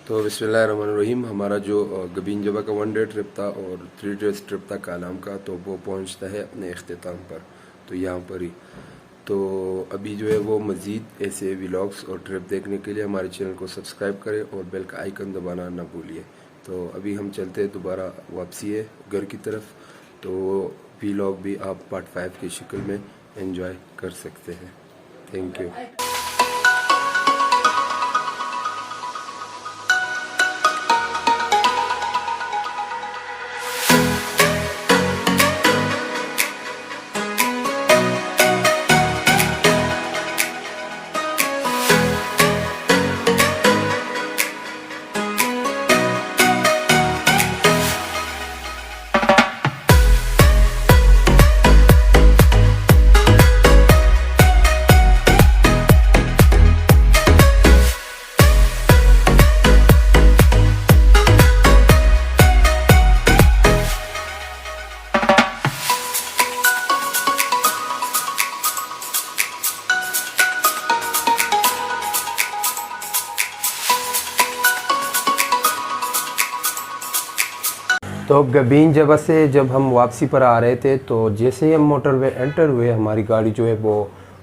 तो बिस्मिल्लाहिर्रहमानिर्रहीम। हमारा जो गबीन जबा का 1 डे ट्रिप था और 3 डेज़ ट्रिप था कालाम का, तो वो पहुंचता है अपने अख्तिताम पर, तो यहाँ पर ही। तो अभी जो है वो मज़ीद ऐसे व्लॉग्स और ट्रिप देखने के लिए हमारे चैनल को सब्सक्राइब करें और बेल का आइकन दबाना ना भूलिए। तो अभी हम चलते हैं दोबारा वापसी है घर की तरफ, तो व्लॉग भी आप पार्ट 5 की शक्ल में एंजॉय कर सकते हैं। Thank you. तो गबीन जबा से जब हम वापसी पर आ रहे थे, तो जैसे ही हम मोटरवे एंटर हुए हमारी गाड़ी जो है वो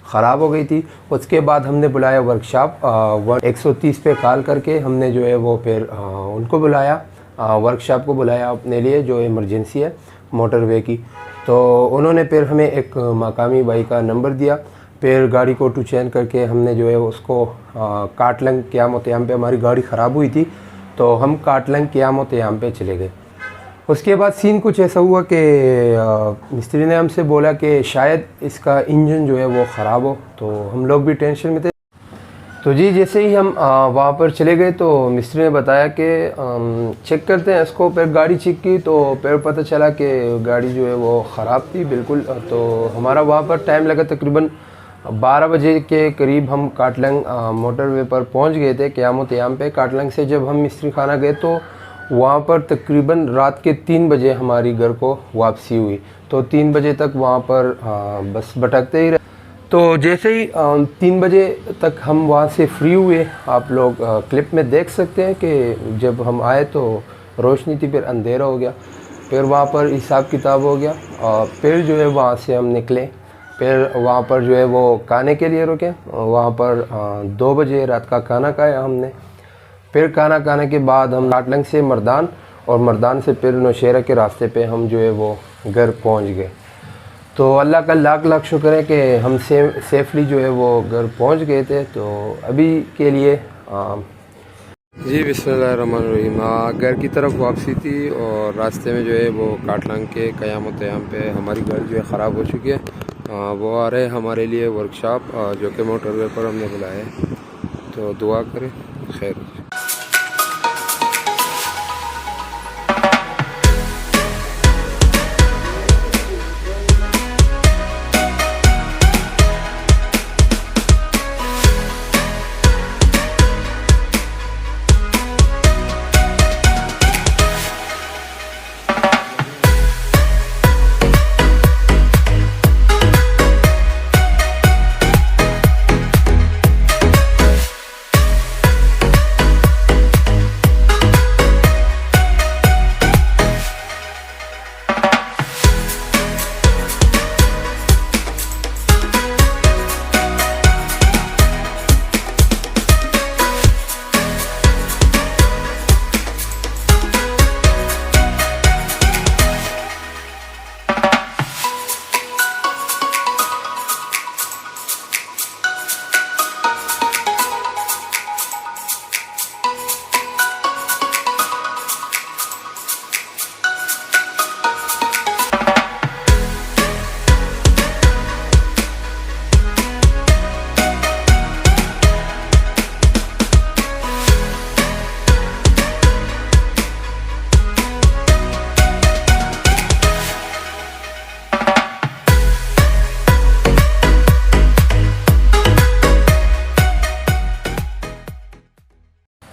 ख़राब हो गई थी। उसके बाद हमने बुलाया वर्कशॉप 130 पे कॉल करके हमने जो है वो फिर उनको बुलाया, वर्कशॉप को बुलाया अपने लिए जो इमरजेंसी है मोटरवे की। तो उन्होंने फिर हमें एक मकामी भाई का नंबर दिया। फिर गाड़ी को टू चेंज करके हमने जो है उसको काटलंग क़याम पे हमारी गाड़ी ख़राब हुई थी, तो हम काटलंग क़याम पे चले गए। उसके बाद सीन कुछ ऐसा हुआ कि मिस्त्री ने हमसे बोला कि शायद इसका इंजन जो है वो ख़राब हो, तो हम लोग भी टेंशन में थे। तो जी जैसे ही हम वहाँ पर चले गए तो मिस्त्री ने बताया कि चेक करते हैं इसको। फिर गाड़ी चेक की तो फिर पता चला कि गाड़ी जो है वो ख़राब थी बिल्कुल। तो हमारा वहाँ पर टाइम लगा, तकरीबन 12 बजे के करीब हम काटलंग मोटरवे पर पहुँच गए थे क़याम पे। काटलंग से जब हम मिस्त्री खाना गए तो वहाँ पर तकरीबन रात के 3 बजे हमारी घर को वापसी हुई। तो 3 बजे तक वहाँ पर बस भटकते ही रहे। तो जैसे ही 3 बजे तक हम वहाँ से फ्री हुए, आप लोग क्लिप में देख सकते हैं कि जब हम आए तो रोशनी थी, फिर अंधेरा हो गया, फिर वहाँ पर हिसाब किताब हो गया। और फिर जो है वहाँ से हम निकले। फिर वहाँ पर जो है वो खाने के लिए रुके। वहाँ पर 2 बजे रात का खाना खाया हमने। फिर खाना खाने के बाद हम काटलंग से मर्दान और मर्दान से फिर नौशेरा के रास्ते पे हम जो है वो घर पहुंच गए। तो अल्लाह का लाख लाख शुक्र है कि हम सेफली जो है वो घर पहुंच गए थे। तो अभी के लिए जी बिस्मिल्लाहिर्रहमानिर्रहीम, घर की तरफ वापसी थी और रास्ते में जो है वो काटलंग के क़याम पे हमारी गाड़ी जो है ख़राब हो चुकी है। वो आ रहे हमारे लिए वर्कशॉप जो कि मोटरवे पर हमने बुलाया है, तो दुआ करें खैर।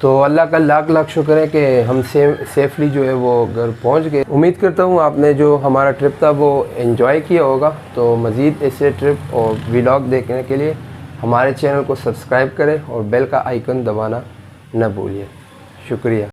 तो अल्लाह का लाख लाख शुक्र है कि हम सेफली जो है वो घर पहुंच गए। उम्मीद करता हूँ आपने जो हमारा ट्रिप था वो एंजॉय किया होगा। तो मज़ीद ऐसे ट्रिप और व्लॉग देखने के लिए हमारे चैनल को सब्सक्राइब करें और बेल का आइकन दबाना न भूलिए। शुक्रिया।